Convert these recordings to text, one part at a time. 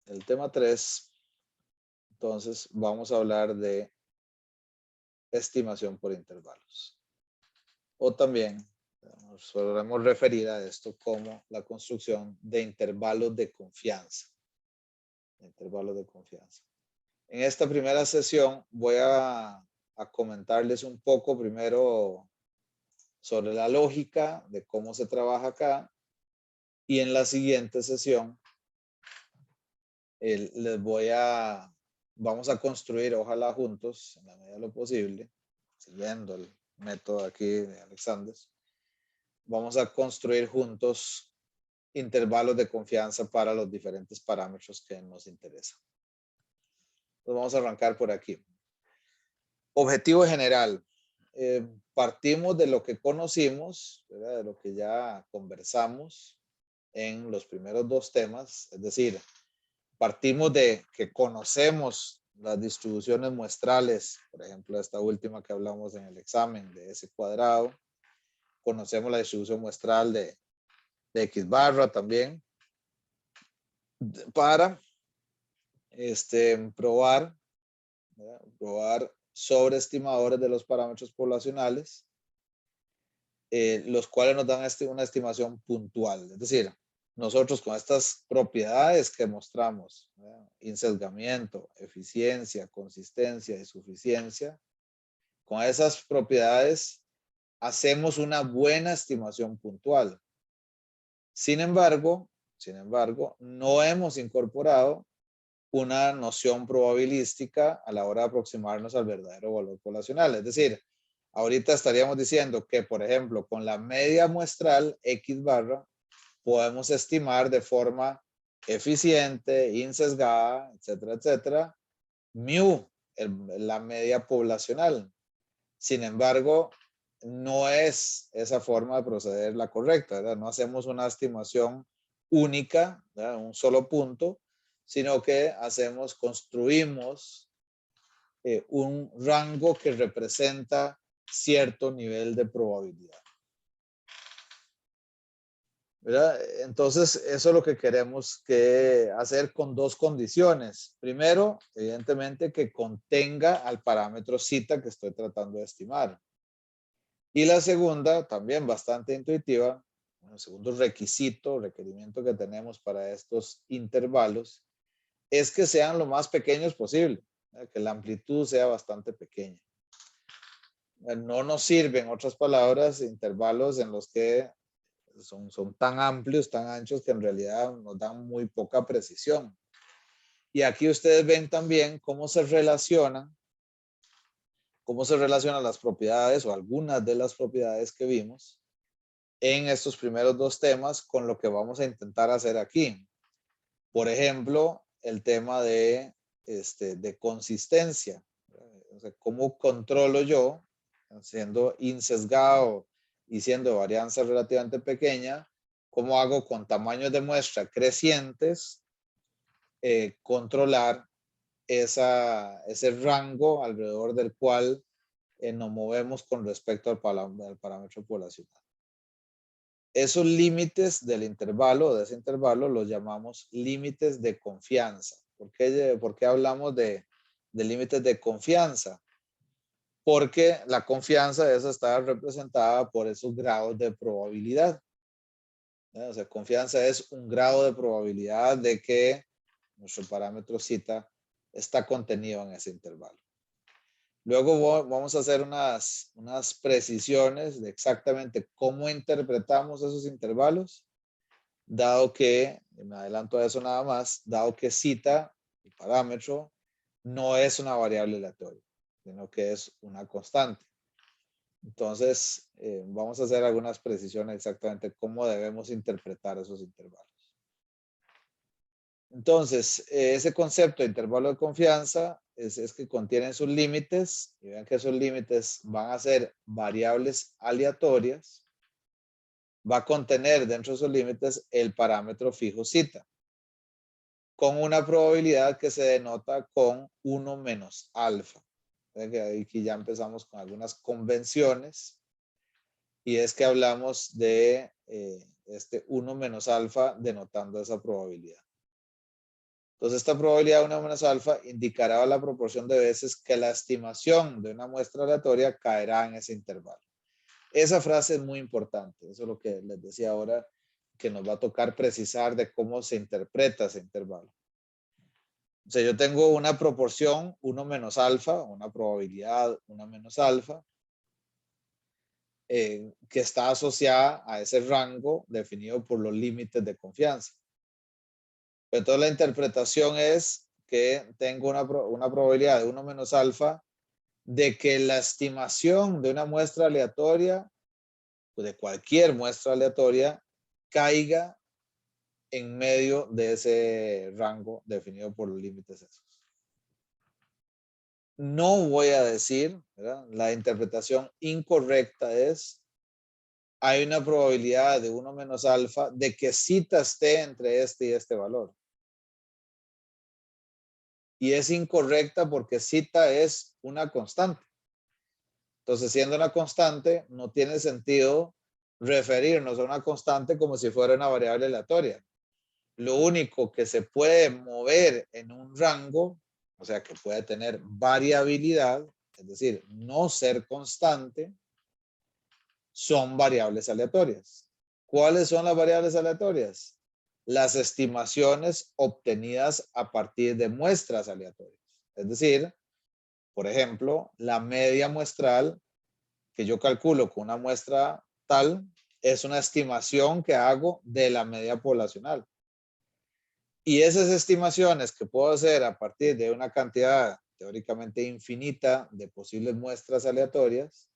el tema 3, entonces vamos a hablar de estimación por intervalos. O también nos solemos referir a esto como la construcción de intervalos de confianza. Intervalos de confianza. En esta primera sesión voy a comentarles un poco primero sobre la lógica de cómo se trabaja acá, y en la siguiente sesión vamos a construir, ojalá juntos, en la medida de lo posible, siguiendo el método aquí de Alexander, vamos a construir juntos intervalos de confianza para los diferentes parámetros que nos interesan. Entonces vamos a arrancar por aquí. Objetivo general. Partimos de lo que conocimos, ¿verdad? De lo que ya conversamos en los primeros dos temas, es decir, partimos de que conocemos las distribuciones muestrales, por ejemplo, esta última que hablamos en el examen de S cuadrado, conocemos la distribución muestral de X barra también, para probar sobreestimadores de los parámetros poblacionales, los cuales nos dan una estimación puntual. Es decir, nosotros con estas propiedades que mostramos, insesgamiento, eficiencia, consistencia y suficiencia, con esas propiedades hacemos una buena estimación puntual. Sin embargo, no hemos incorporado una noción probabilística a la hora de aproximarnos al verdadero valor poblacional. Es decir, ahorita estaríamos diciendo que, por ejemplo, con la media muestral X barra, podemos estimar de forma eficiente, insesgada, etcétera, etcétera, mu, la media poblacional. Sin embargo, no es esa forma de proceder la correcta, ¿verdad? No hacemos una estimación única, ¿verdad? Un solo punto, sino que construimos un rango que representa cierto nivel de probabilidad, ¿verdad? Entonces, eso es lo que queremos hacer con dos condiciones. Primero, evidentemente, que contenga al parámetro zeta que estoy tratando de estimar. Y la segunda, también bastante intuitiva, el segundo requerimiento que tenemos para estos intervalos, es que sean lo más pequeños posible, que la amplitud sea bastante pequeña. No nos sirven, en otras palabras, intervalos en los que son tan amplios, tan anchos, que en realidad nos dan muy poca precisión. Y aquí ustedes ven también cómo se relacionan las propiedades o algunas de las propiedades que vimos en estos primeros dos temas con lo que vamos a intentar hacer aquí. Por ejemplo, el tema de consistencia. O sea, ¿cómo controlo yo, siendo insesgado y siendo de varianza relativamente pequeña, cómo hago con tamaños de muestra crecientes controlar ese rango alrededor del cual nos movemos con respecto al parámetro poblacional? Esos límites del intervalo, de ese intervalo, los llamamos límites de confianza. ¿Por qué hablamos de límites de confianza? Porque la confianza esa está representada por esos grados de probabilidad. O sea, confianza es un grado de probabilidad de que nuestro parámetro zeta está contenido en ese intervalo. Luego vamos a hacer unas precisiones de exactamente cómo interpretamos esos intervalos, dado que, me adelanto a eso nada más, dado que zeta, el parámetro, no es una variable aleatoria, sino que es una constante. Entonces, vamos a hacer algunas precisiones exactamente cómo debemos interpretar esos intervalos. Entonces, ese concepto de intervalo de confianza es que contienen sus límites, y vean que esos límites van a ser variables aleatorias. Va a contener dentro de esos límites el parámetro fijo zeta, con una probabilidad que se denota con 1 menos alfa. Aquí ya empezamos con algunas convenciones, y es que hablamos de 1 menos alfa denotando esa probabilidad. Entonces, esta probabilidad de 1 menos alfa indicará la proporción de veces que la estimación de una muestra aleatoria caerá en ese intervalo. Esa frase es muy importante. Eso es lo que les decía ahora, que nos va a tocar precisar de cómo se interpreta ese intervalo. O sea, yo tengo una proporción 1 menos alfa, una probabilidad 1 menos alfa, que está asociada a ese rango definido por los límites de confianza. Entonces la interpretación es que tengo una probabilidad de 1 menos alfa de que la estimación de una muestra aleatoria, de cualquier muestra aleatoria, caiga en medio de ese rango definido por los límites esos. No voy a decir, ¿verdad? La interpretación incorrecta es, hay una probabilidad de 1 menos alfa de que cita esté entre este y este valor. Y es incorrecta porque cita es una constante. Entonces, siendo una constante, no tiene sentido referirnos a una constante como si fuera una variable aleatoria. Lo único que se puede mover en un rango, o sea, que puede tener variabilidad, es decir, no ser constante, son variables aleatorias. ¿Cuáles son las variables aleatorias? Las estimaciones obtenidas a partir de muestras aleatorias. Es decir, por ejemplo, la media muestral que yo calculo con una muestra tal es una estimación que hago de la media poblacional. Y esas estimaciones que puedo hacer a partir de una cantidad teóricamente infinita de posibles muestras aleatorias,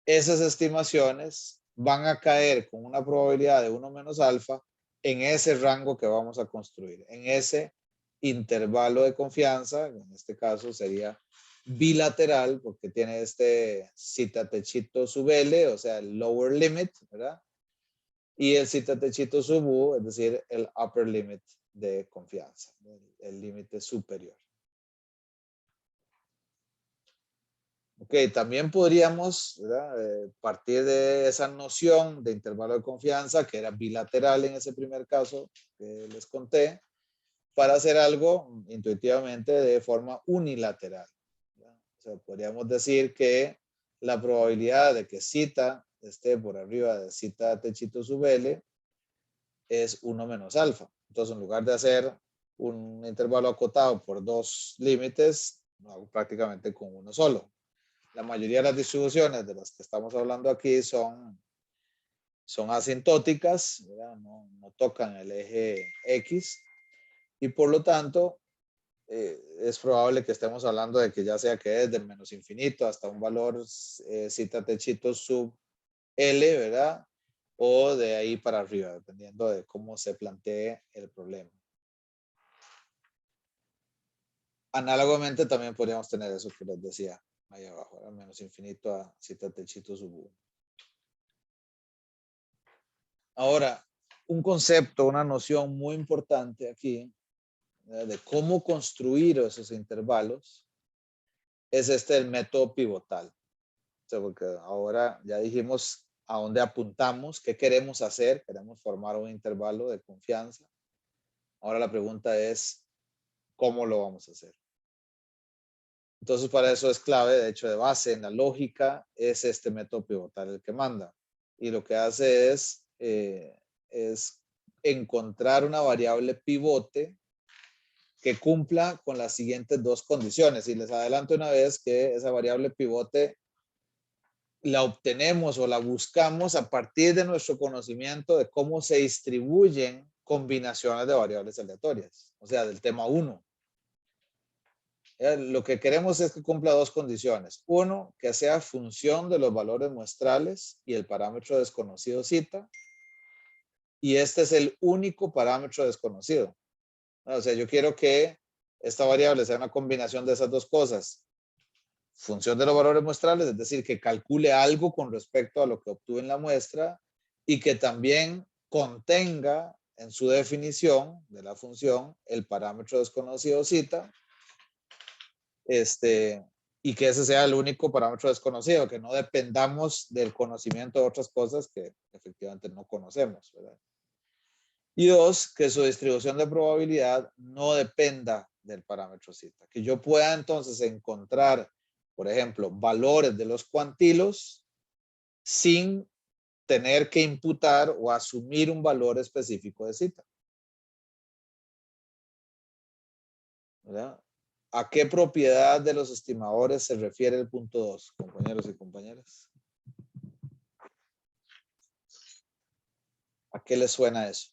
esas estimaciones van a caer con una probabilidad de 1 menos alfa en ese rango que vamos a construir, en ese intervalo de confianza, en este caso sería bilateral, porque tiene este zeta techito sub L, o sea, el lower limit, ¿verdad? Y el zeta techito sub U, es decir, el upper limit de confianza, el límite superior. Ok, también podríamos, partir de esa noción de intervalo de confianza, que era bilateral en ese primer caso que les conté, para hacer algo intuitivamente de forma unilateral. ¿Verdad? O sea, podríamos decir que la probabilidad de que cita esté por arriba de cita techito sub L es 1 menos alfa. Entonces, en lugar de hacer un intervalo acotado por dos límites, lo hago prácticamente con uno solo. La mayoría de las distribuciones de las que estamos hablando aquí son asintóticas, no tocan el eje X, y por lo tanto es probable que estemos hablando de que ya sea que desde el menos infinito hasta un valor cita techito sub L, ¿verdad? O de ahí para arriba, dependiendo de cómo se plantee el problema. Análogamente también podríamos tener eso que les decía ahí abajo, al menos infinito a cita techito sub U. Ahora, un concepto, una noción muy importante aquí de cómo construir esos intervalos es el método pivotal. O sea, porque ahora ya dijimos a dónde apuntamos, qué queremos hacer, queremos formar un intervalo de confianza. Ahora la pregunta es, ¿cómo lo vamos a hacer? Entonces, para eso es clave, de hecho, de base en la lógica, es este método pivotal el que manda. Y lo que hace es encontrar una variable pivote que cumpla con las siguientes dos condiciones. Y les adelanto una vez que esa variable pivote la obtenemos o la buscamos a partir de nuestro conocimiento de cómo se distribuyen combinaciones de variables aleatorias, o sea, del tema 1. Lo que queremos es que cumpla dos condiciones. Uno, que sea función de los valores muestrales y el parámetro desconocido cita. Y este es el único parámetro desconocido. O sea, yo quiero que esta variable sea una combinación de esas dos cosas. Función de los valores muestrales, es decir, que calcule algo con respecto a lo que obtuve en la muestra y que también contenga en su definición de la función el parámetro desconocido cita, y que ese sea el único parámetro desconocido, que no dependamos del conocimiento de otras cosas que efectivamente no conocemos, ¿verdad? Y dos, que su distribución de probabilidad no dependa del parámetro zeta. Que yo pueda entonces encontrar, por ejemplo, valores de los cuantilos sin tener que imputar o asumir un valor específico de zeta. ¿Verdad? ¿A qué propiedad de los estimadores se refiere el punto 2, compañeros y compañeras? ¿A qué les suena eso?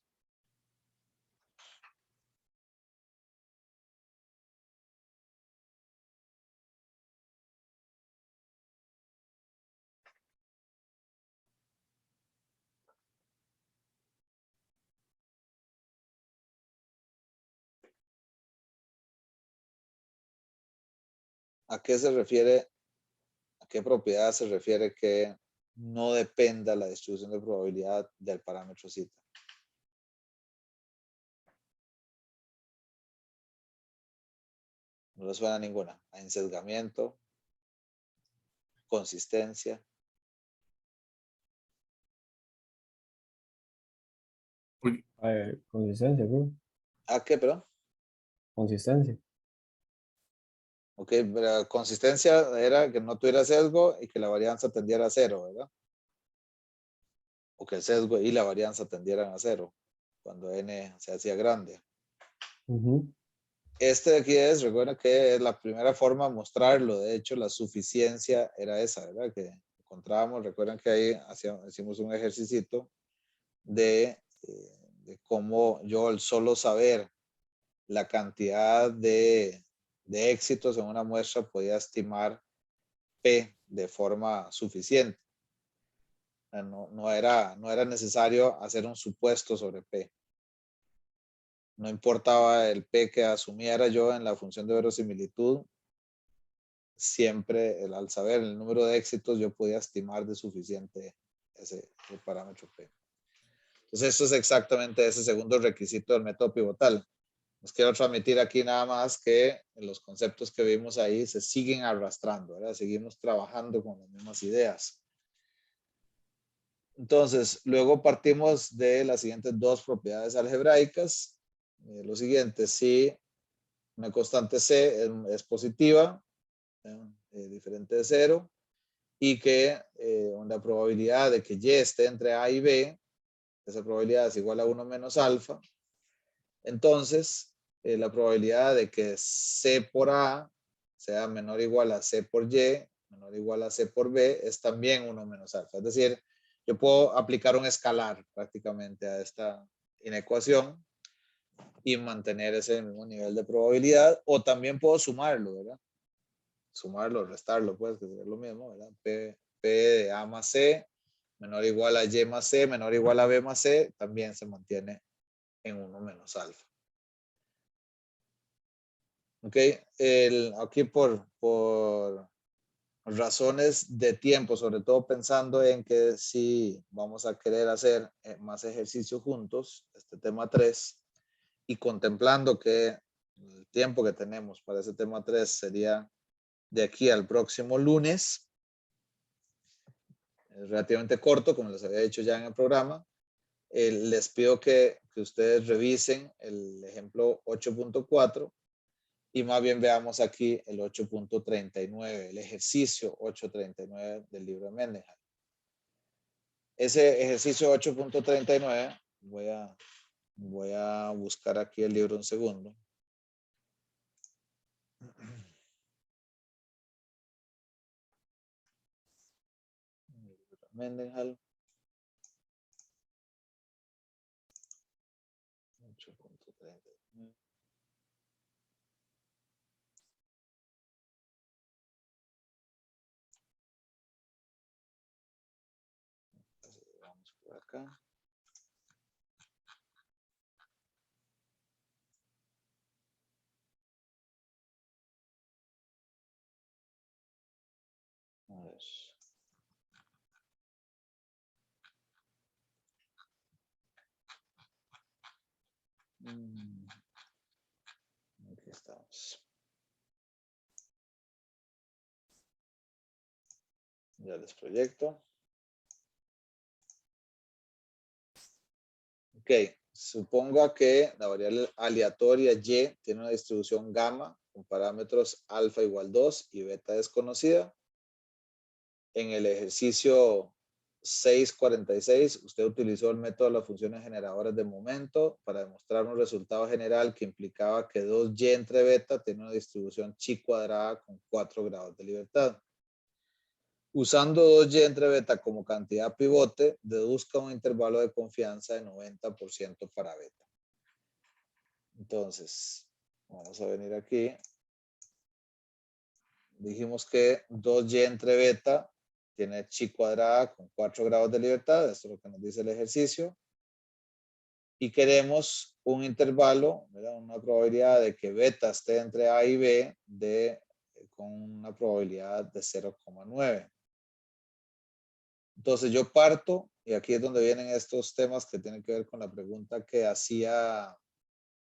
¿A qué se refiere? ¿A qué propiedad se refiere que no dependa la distribución de probabilidad del parámetro zeta? No le suena ninguna. A ensesgamiento, consistencia. Consistencia, ¿no? ¿A qué, perdón? Consistencia. Ok, la consistencia era que no tuviera sesgo y que la varianza tendiera a cero, ¿verdad? O que el sesgo y la varianza tendieran a cero cuando n se hacía grande. Este de aquí recuerden que es la primera forma de mostrarlo. De hecho, la suficiencia era esa, ¿verdad? Que encontrábamos, recuerden que ahí hicimos un ejercicio de cómo yo al solo saber la cantidad de éxitos en una muestra podía estimar P de forma suficiente. No era necesario hacer un supuesto sobre P. No importaba el P que asumiera yo en la función de verosimilitud, siempre al saber el número de éxitos yo podía estimar de suficiente ese parámetro P. Entonces esto es exactamente ese segundo requisito del método pivotal. Les quiero transmitir aquí nada más que los conceptos que vimos ahí se siguen arrastrando, ¿verdad? Seguimos trabajando con las mismas ideas. Entonces, luego partimos de las siguientes dos propiedades algebraicas. Lo siguiente, si una constante C es positiva, diferente de cero, y que la probabilidad de que Y esté entre A y B, esa probabilidad es igual a 1 menos alfa. Entonces, la probabilidad de que C por A sea menor o igual a C por Y, menor o igual a C por B, es también 1 menos alfa. Es decir, yo puedo aplicar un escalar prácticamente a esta inecuación y mantener ese mismo nivel de probabilidad, o también puedo sumarlo, ¿verdad? Sumarlo, restarlo, pues, que sería lo mismo, ¿verdad? P de A más C menor o igual a Y más C menor o igual a B más C también se mantiene en 1 menos alfa. Ok, aquí por razones de tiempo, sobre todo pensando en que si vamos a querer hacer más ejercicio juntos, este tema 3, y contemplando que el tiempo que tenemos para ese tema 3 sería de aquí al próximo lunes, es relativamente corto, como les había dicho ya en el programa, les pido que ustedes revisen el ejemplo 8.4 y más bien veamos aquí el 8.39, el ejercicio 8.39 del libro de Mendenhall. Ese ejercicio 8.39, voy a buscar aquí el libro un segundo. Mendenhall. 8.39. Vamos por acá. A ver. Aquí estamos. Ya les proyecto. Ok, suponga que la variable aleatoria y tiene una distribución gamma con parámetros alfa igual 2 y beta desconocida. En el ejercicio 646, usted utilizó el método de las funciones generadoras de momento para demostrar un resultado general que implicaba que 2y entre beta tiene una distribución chi cuadrada con 4 grados de libertad. Usando 2y entre beta como cantidad pivote, deduzca un intervalo de confianza de 90% para beta. Entonces, vamos a venir aquí. Dijimos que 2y entre beta tiene chi cuadrada con 4 grados de libertad. Esto es lo que nos dice el ejercicio. Y queremos un intervalo, ¿verdad? Una probabilidad de que beta esté entre A y B con una probabilidad de 0,9. Entonces yo parto, y aquí es donde vienen estos temas que tienen que ver con la pregunta que hacía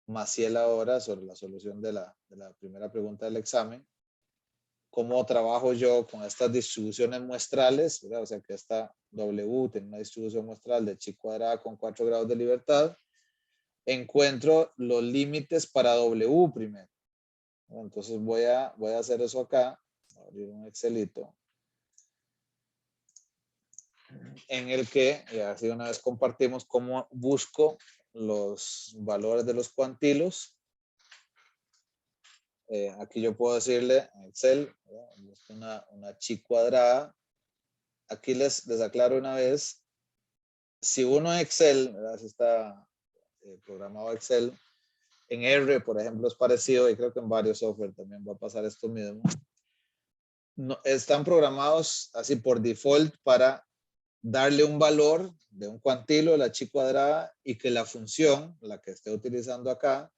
Maciel ahora sobre la solución de la primera pregunta del examen. ¿Cómo trabajo yo con estas distribuciones muestrales? ¿Verdad? O sea que esta W tiene una distribución muestral de chi cuadrada con 4 grados de libertad. Encuentro los límites para W primero. Entonces voy a hacer eso acá. Voy a abrir un Excelito. En el que, y así una vez compartimos cómo busco los valores de los cuantilos. Aquí yo puedo decirle en Excel, una chi cuadrada. Aquí les aclaro una vez, si uno en Excel, ¿verdad? Si está programado Excel, en R, por ejemplo, es parecido, y creo que en varios software también va a pasar esto mismo. No, están programados así por default para darle un valor de un cuantilo de la chi cuadrada y que la función, la que esté utilizando acá,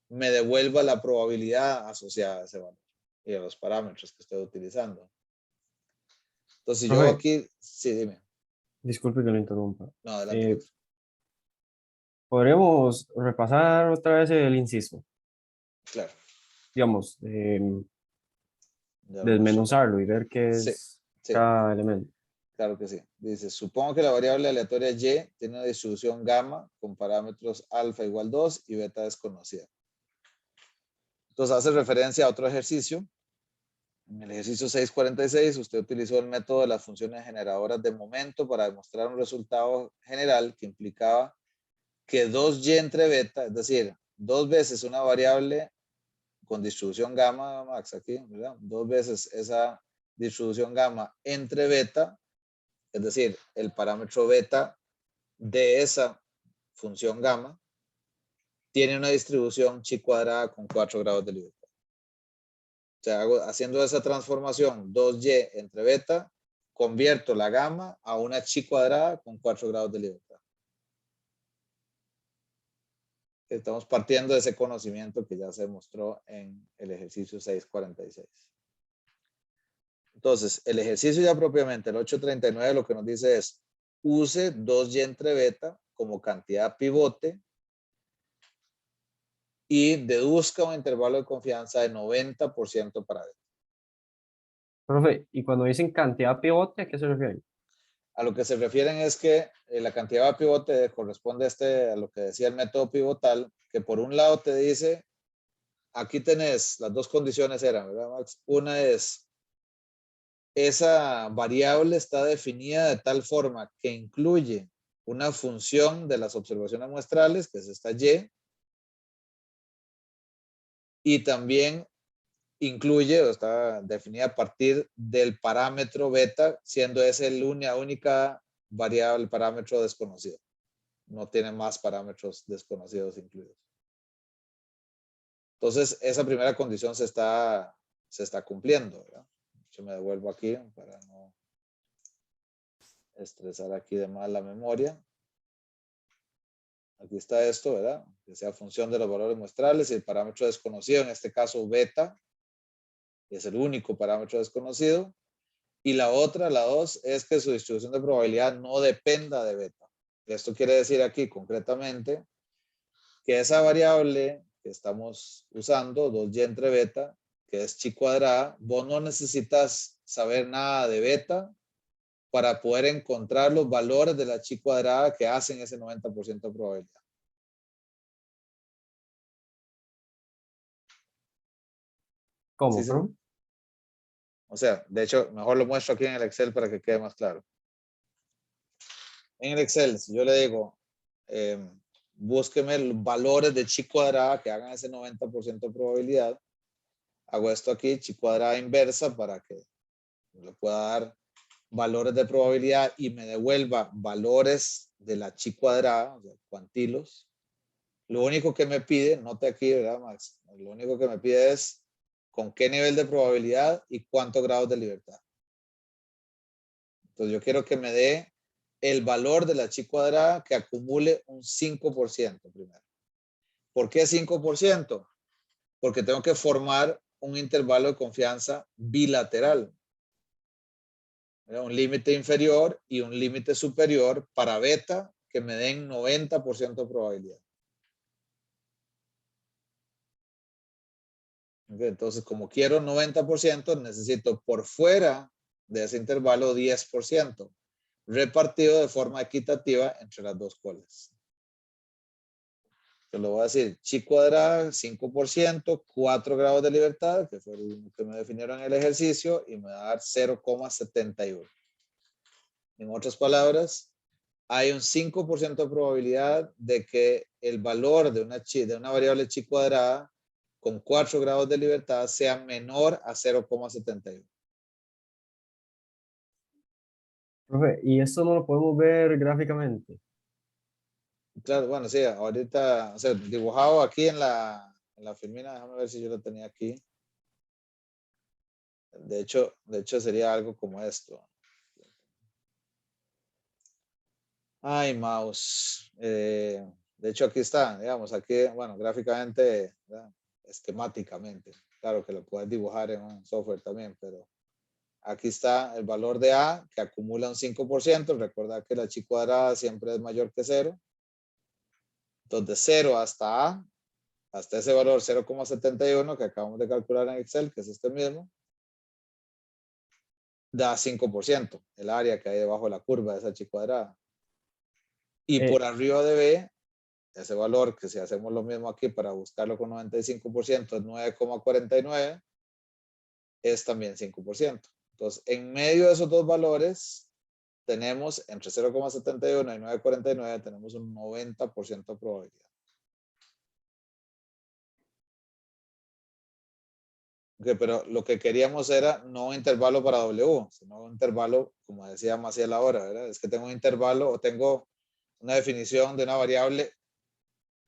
me devuelva la probabilidad asociada a ese valor y a los parámetros que estoy utilizando. Entonces yo Profe, aquí, sí, dime. disculpe que lo interrumpa. No, adelante. Podríamos repasar otra vez el inciso. Claro. Digamos, Ya lo muestro acá. desmenuzarlo y ver qué Sí, es sí, cada elemento. claro que sí. Dice, supongo que la variable aleatoria y tiene una distribución gamma con parámetros alfa igual 2 y beta desconocida. Entonces hace referencia a otro ejercicio. En el ejercicio 646, usted utilizó el método de las funciones generadoras de momento para demostrar un resultado general que implicaba que 2y entre beta, es decir, 2 veces una variable con distribución gamma, Max, aquí, ¿verdad? 2 veces esa distribución gamma entre beta, es decir, el parámetro beta de esa función gamma, tiene una distribución chi cuadrada con 4 grados de libertad. O sea, haciendo esa transformación 2y entre beta, convierto la gamma a una chi cuadrada con 4 grados de libertad. Estamos partiendo de ese conocimiento que ya se mostró en el ejercicio 646. Entonces, el ejercicio ya propiamente, el 839, lo que nos dice es, use 2y entre beta como cantidad pivote y deduzca un intervalo de confianza de 90% para beta. Profe, y cuando dicen cantidad pivote, ¿a qué se refieren? A lo que se refieren es que la cantidad de pivote corresponde a lo que decía el método pivotal, que por un lado te dice, aquí tenés, las dos condiciones eran, ¿verdad, Max? Una es, esa variable está definida de tal forma que incluye una función de las observaciones muestrales, que es esta y también incluye o está definida a partir del parámetro beta, siendo ese la única variable, parámetro desconocido. No tiene más parámetros desconocidos incluidos. Entonces, esa primera condición se está cumpliendo, ¿verdad? Yo me devuelvo aquí para no estresar aquí de más la memoria. Aquí está esto, ¿verdad? Que sea función de los valores muestrales y el parámetro desconocido, en este caso beta, es el único parámetro desconocido. Y la otra, la 2, es que su distribución de probabilidad no dependa de beta. Esto quiere decir aquí concretamente que esa variable que estamos usando, 2y entre beta, que es chi cuadrada, vos no necesitas saber nada de beta para poder encontrar los valores de la chi cuadrada que hacen ese 90% de probabilidad. ¿Cómo, Sí, sí. profe? O sea, de hecho, mejor lo muestro aquí en el Excel para que quede más claro. En el Excel, si yo le digo, búsqueme los valores de chi cuadrada que hagan ese 90% de probabilidad, hago esto aquí, chi cuadrada inversa, para que le pueda dar valores de probabilidad y me devuelva valores de la chi cuadrada, o sea, cuantilos. Lo único que me pide, note aquí, ¿verdad, Max? Lo único que me pide es con qué nivel de probabilidad y cuántos grados de libertad. Entonces yo quiero que me dé el valor de la chi cuadrada que acumule un 5% primero. ¿Por qué 5%? Porque tengo que formar un intervalo de confianza bilateral. Un límite inferior y un límite superior para beta que me den 90% de probabilidad. Okay, entonces, como quiero 90%, necesito por fuera de ese intervalo 10%, repartido de forma equitativa entre las dos colas. Yo lo voy a decir, chi cuadrada, 5%, 4 grados de libertad, que fue lo que me definieron en el ejercicio, y me va a dar 0,71. En otras palabras, hay un 5% de probabilidad de que el valor de una variable chi cuadrada con 4 grados de libertad sea menor a 0,71. Profe, y esto no lo podemos ver gráficamente. Claro, bueno, sí, ahorita, o sea, dibujado aquí en la filmina, déjame ver si yo lo tenía aquí. De hecho sería algo como esto. Ay, mouse. De hecho, aquí está, digamos, aquí, bueno, gráficamente, ¿verdad? Esquemáticamente. Claro que lo puedes dibujar en un software también, pero aquí está el valor de A que acumula un 5%. Recuerda que la chi cuadrada siempre es mayor que 0. Entonces, de 0 hasta A, hasta ese valor 0,71 que acabamos de calcular en Excel, que es este mismo, da 5%, el área que hay debajo de la curva de esa chi cuadrada. Y por arriba de B, ese valor que si hacemos lo mismo aquí para buscarlo con 95% es 9,49, es también 5%. Entonces, en medio de esos dos valores, tenemos entre 0,71 y 9,49, tenemos un 90% de probabilidad. Okay, pero lo que queríamos era no un intervalo para W, sino un intervalo, como decía Maciel ahora, ¿verdad? Es que tengo un intervalo o tengo una definición de una variable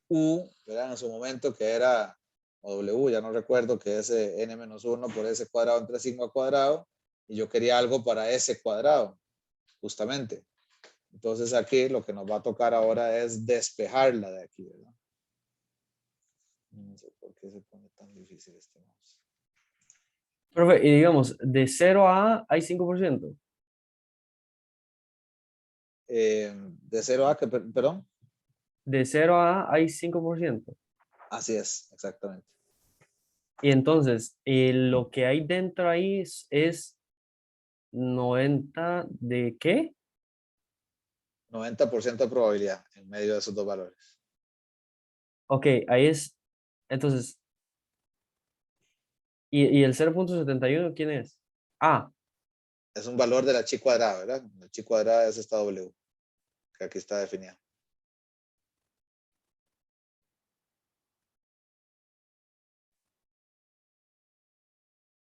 U, ¿verdad? En su momento que era, o W, ya no recuerdo, que es n-1 por s cuadrado entre sigma cuadrado, y yo quería algo para s cuadrado, justamente. Entonces aquí lo que nos va a tocar ahora es despejarla de aquí, ¿verdad? No sé por qué se pone tan difícil este mouse. Profe, y digamos, de 0 a A hay 5%. De 0 a, perdón. De 0 a A hay 5%. Así es, exactamente. Y entonces, lo que hay dentro ahí es 90 de qué? 90% de probabilidad en medio de esos dos valores. Ok, ahí es. Entonces, ¿y el 0,71 quién es? Ah, Es un valor de la chi cuadrada, ¿verdad? La chi cuadrada es esta W, que aquí está definida.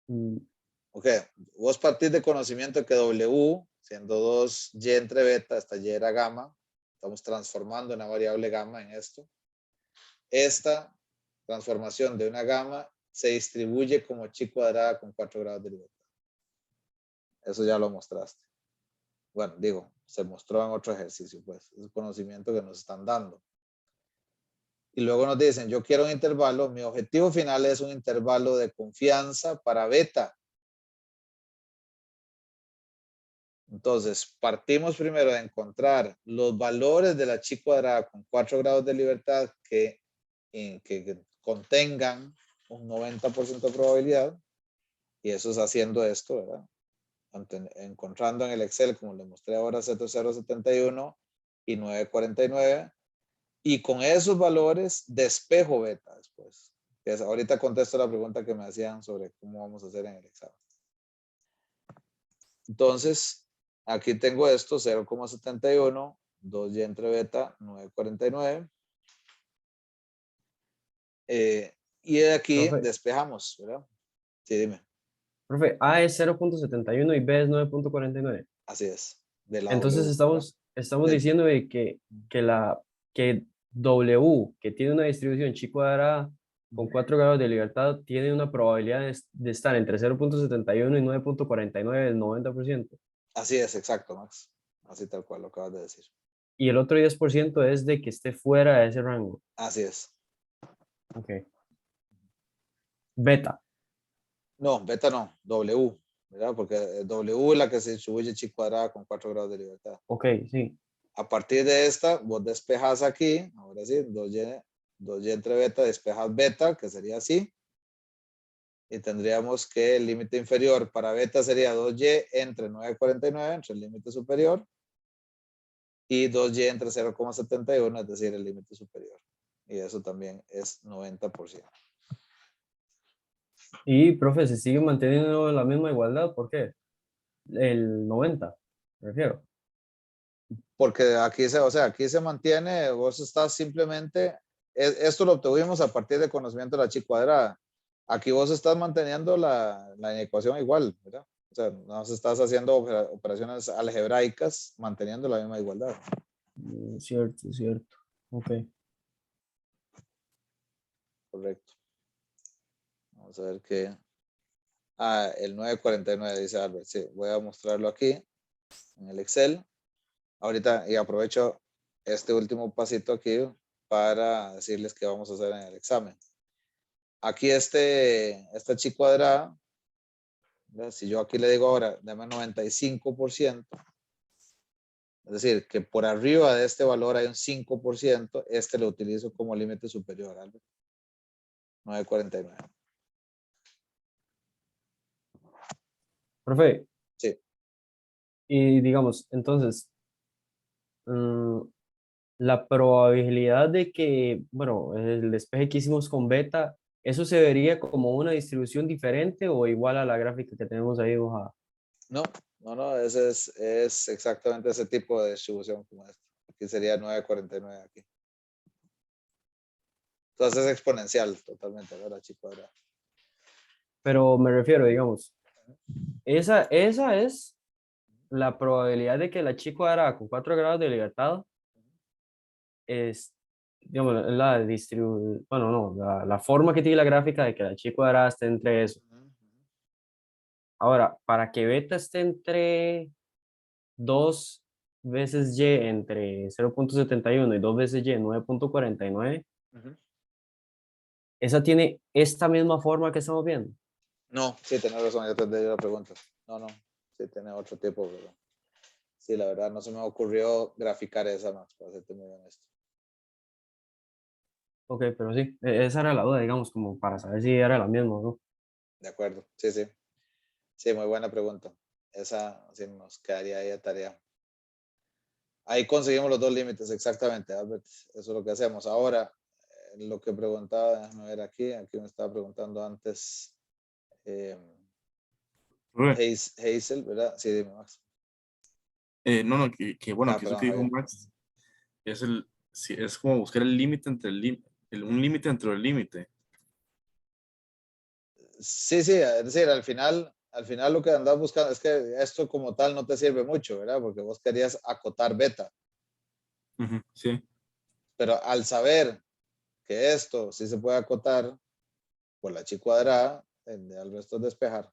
mm, Ok, vos partís de conocimiento que W, siendo 2y entre beta, esta y era gamma, estamos transformando una variable gamma en esto. Esta transformación de una gamma se distribuye como chi cuadrada con 4 grados de libertad. Eso ya lo mostraste. Bueno, digo, se mostró en otro ejercicio, pues, es un conocimiento que nos están dando. Y luego nos dicen, yo quiero un intervalo, mi objetivo final es un intervalo de confianza para beta. Entonces, partimos primero de encontrar los valores de la chi cuadrada con 4 grados de libertad que contengan un 90% de probabilidad. Y eso es haciendo esto, ¿verdad? Encontrando en el Excel, como les mostré ahora, 0,071 y 9,49. Y con esos valores despejo beta después. Ahorita contesto la pregunta que me hacían sobre cómo vamos a hacer en el examen. Entonces, aquí tengo esto, 0,71, 2y entre beta, 9,49. Y de aquí Profe, despejamos, ¿verdad? Sí, dime. profe, A es 0.71 y B es 9.49. Así es. De la Entonces W, ¿verdad? estamos De- diciendo de que W, que tiene una distribución chi cuadrada con 4 grados de libertad, tiene una probabilidad de estar entre 0.71 y 9.49 del 90%. Así es, exacto, Max. Así tal cual lo acabas de decir. Y el otro 10% es de que esté fuera de ese rango. Así es. Ok. Beta. No, beta no, W, ¿verdad? Porque W es la que se distribuye chi cuadrada con 4 grados de libertad. Ok, sí. A partir de esta, vos despejas aquí, ahora sí, 2y entre beta, despejas beta, que sería así. Y tendríamos que el límite inferior para beta sería 2y entre 9,49, entre el límite superior, y 2y entre 0,71, es decir, el límite superior. Y eso también es 90%. Y, profe, se sigue manteniendo la misma igualdad. ¿Por qué? El 90, me refiero. Porque aquí aquí se mantiene, vos estás simplemente, esto lo obtuvimos a partir de conocimiento de la chi cuadrada. Aquí vos estás manteniendo la ecuación igual, ¿verdad? O sea, no estás haciendo operaciones algebraicas manteniendo la misma igualdad. Cierto, cierto. Ok. Correcto. Vamos a ver qué. El 9,49 dice Albert. Sí, voy a mostrarlo aquí en el Excel. Ahorita, y aprovecho este último pasito aquí para decirles qué vamos a hacer en el examen. Aquí esta chi cuadrada, ¿verdad? Si yo aquí le digo ahora, dame 95%, es decir, que por arriba de este valor hay un 5%, este lo utilizo como límite superior, Albert. 9,49. Profe, Sí. y digamos, entonces, mm, la probabilidad de que, bueno, el despeje que hicimos con beta, ¿eso se vería como una distribución diferente o igual a la gráfica que tenemos ahí dibujada? No, no, ese es exactamente ese tipo de distribución como esta. Aquí sería 9,49 aquí. Entonces es exponencial totalmente, ¿verdad, chi cuadrada? Pero me refiero, digamos, esa es la probabilidad de que la chi cuadrada con 4 grados de libertad es, digamos, bueno, no, la forma que tiene la gráfica de que la chi cuadrada esté entre eso. Ahora, para que beta esté entre 2 veces y entre 0.71 y 2 veces y 9.49, esa tiene esta misma forma que estamos viendo. No, sí, tenés razón, ya te entendí la pregunta. No, sí, tiene otro tipo, pero sí, la verdad no se me ocurrió graficar esa más, para serte muy honesto. Ok, pero sí, esa era la duda, digamos, como para saber si era la misma o no. De acuerdo, sí, sí. Sí, muy buena pregunta. Esa sí nos quedaría ahí a tarea. Ahí conseguimos los dos límites, exactamente, Albert. Eso es lo que hacemos. Ahora, lo que preguntaba, déjame ver aquí me estaba preguntando antes eh, Profe, Hazel, ¿verdad? Sí, dime, Max. no, bueno, que eso Perdón, que dijo Javier. Max sí, es como buscar el límite entre un límite dentro del límite. Sí, sí, es decir, al final lo que andas buscando es que esto como tal no te sirve mucho, ¿verdad? Porque vos querías acotar beta, Ujú, sí, pero al saber que esto sí se puede acotar por la chi cuadrada, al resto es despejar,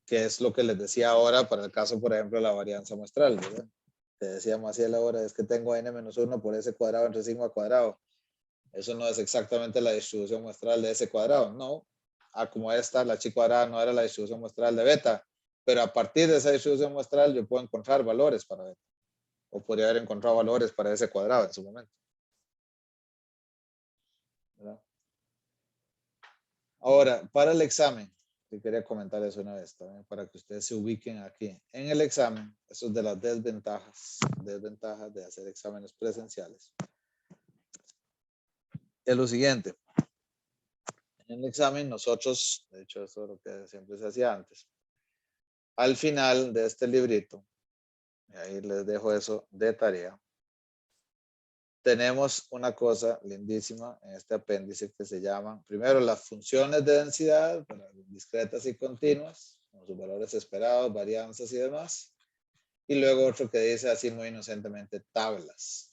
que es lo que les decía ahora para el caso, por ejemplo, de la varianza muestral, ¿verdad? Te decía Maciel ahora, es que tengo n-1 por ese cuadrado entre sigma cuadrado. Eso no es exactamente la distribución muestral de ese cuadrado, no. Como esta, la chi cuadrada no era la distribución muestral de beta, pero a partir de esa distribución muestral yo puedo encontrar valores para beta, o podría haber encontrado valores para ese cuadrado en su momento, ¿verdad? Ahora, para el examen, te quería comentar eso una vez también, para que ustedes se ubiquen aquí. En el examen, eso es de las desventajas de hacer exámenes presenciales. es lo siguiente. En el examen nosotros, de hecho eso es lo que siempre se hacía antes, al final de este librito, y ahí les dejo eso de tarea, tenemos una cosa lindísima en este apéndice que se llaman, primero, las funciones de densidad, para discretas y continuas, con sus valores esperados, varianzas y demás. Y luego otro que dice así muy inocentemente, tablas.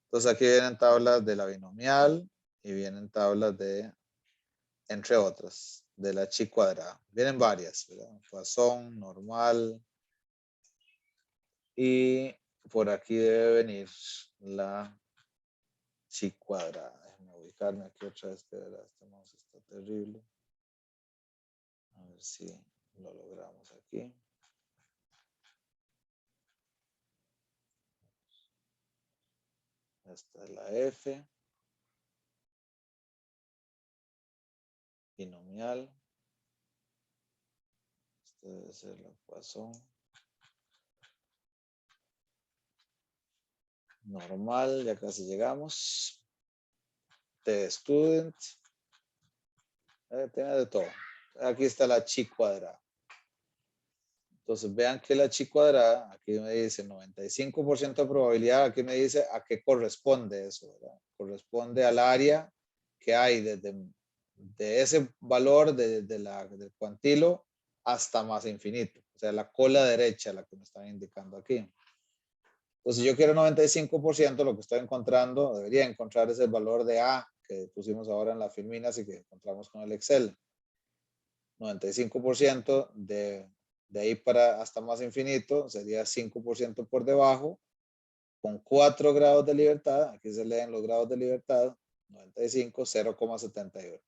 Entonces aquí vienen tablas de la binomial y vienen tablas de, entre otras, de la chi cuadrada. Vienen varias, ¿verdad? Poisson, normal. Y por aquí debe venir la chi cuadrada. Déjenme ubicarme aquí otra vez, que verdad, este mouse está terrible. A ver si lo logramos aquí. Esta es la F. Binomial. Este debe ser la Poisson. Normal, ya casi llegamos. T-student. Tiene de todo. Aquí está la chi cuadrada. Entonces vean que la chi cuadrada, aquí me dice 95% de probabilidad, aquí me dice a qué corresponde eso, ¿verdad? Corresponde al área que hay desde de ese valor del cuantilo hasta más infinito. O sea, la cola derecha, la que me están indicando aquí. Entonces, si yo quiero 95%, lo que estoy encontrando, debería encontrar ese valor de A que pusimos ahora en la filminas y que encontramos con el Excel. 95% de ahí para hasta más infinito sería 5% por debajo, con 4 grados de libertad. Aquí se leen los grados de libertad. 95, 0,71.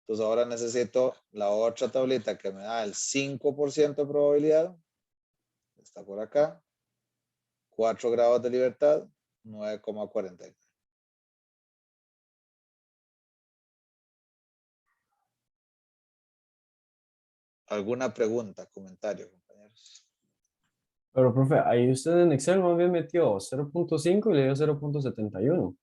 Entonces ahora necesito la otra tablita que me da el 5% de probabilidad. Está por acá. 4 grados de libertad, 9,49. ¿Alguna pregunta, comentario, compañeros? Pero, profe, ahí usted en Excel más bien metió 0.5 y le dio 0.71.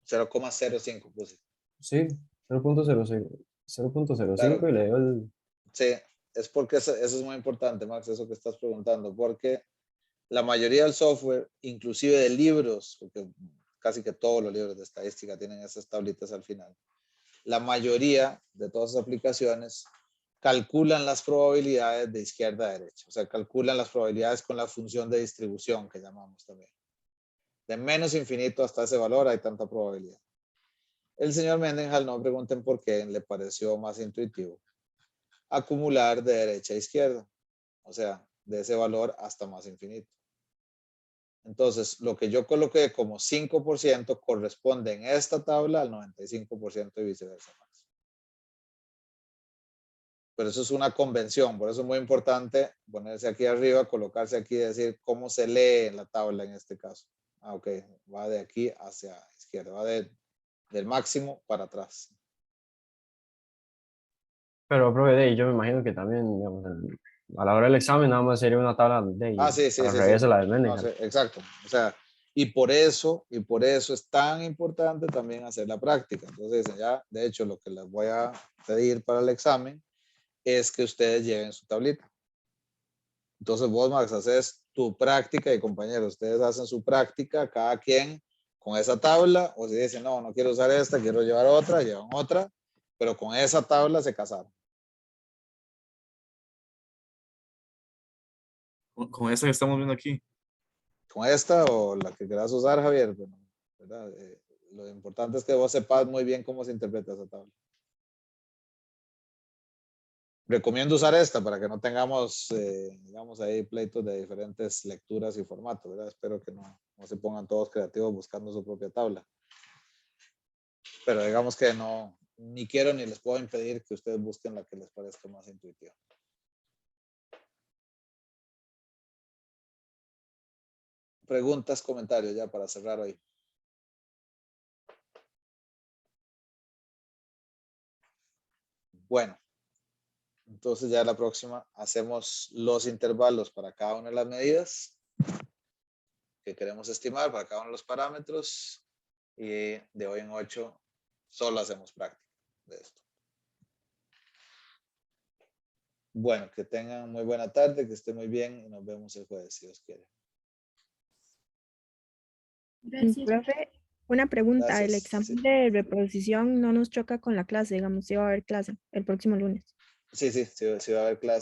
0,05 puse. Sí, 0.05 Claro, y le dio el... sí, es porque eso es muy importante, Max, eso que estás preguntando, porque la mayoría del software, inclusive de libros, porque casi que todos los libros de estadística tienen esas tablitas al final, la mayoría de todas las aplicaciones calculan las probabilidades de izquierda a derecha, o sea, calculan las probabilidades con la función de distribución que llamamos también. De menos infinito hasta ese valor hay tanta probabilidad. El señor Mendenhall, no pregunten por qué, le pareció más intuitivo acumular de derecha a izquierda, o sea, de ese valor hasta más infinito. Entonces, lo que yo coloqué como 5% corresponde en esta tabla al 95% y viceversa. Pero eso es una convención, por eso es muy importante ponerse aquí arriba, colocarse aquí y decir cómo se lee en la tabla en este caso. Ah, ok, va de aquí hacia izquierda, va del máximo para atrás. Pero, profe, de ahí yo me imagino que también, digamos, a la hora del examen nada más sería una tabla de ahí, Ah, sí, sí, al sí, sí. revés de la del No, sí, Mendenhall. exacto. O sea, y por eso es tan importante también hacer la práctica. Entonces, ya, de hecho, lo que les voy a pedir para el examen es que ustedes lleven su tablita. Entonces vos, Max, haces tu práctica y compañeros, ustedes hacen su práctica, cada quien con esa tabla, o si dicen, no, no quiero usar esta, quiero llevar otra, llevan otra, pero con esa tabla se casaron. Con esta que estamos viendo aquí. Con esta o la que quieras usar, Javier, bueno, ¿verdad? Lo importante es que vos sepas muy bien cómo se interpreta esa tabla. Recomiendo usar esta para que no tengamos, digamos, ahí pleitos de diferentes lecturas y formatos, ¿verdad? Espero que no se pongan todos creativos buscando su propia tabla. Pero digamos que no, ni quiero ni les puedo impedir que ustedes busquen la que les parezca más intuitiva. Preguntas, comentarios ya para cerrar hoy. Bueno, entonces ya la próxima hacemos los intervalos para cada una de las medidas que queremos estimar, para cada uno de los parámetros. y de hoy en 8 solo hacemos práctica de esto. Bueno, que tengan muy buena tarde, que estén muy bien y nos vemos el jueves, si Dios quiere. Gracias. Profe, una pregunta. El Gracias, examen sí. de reposición no nos choca con la clase, digamos, si va a haber clase el próximo lunes. Sí, sí va a haber clase.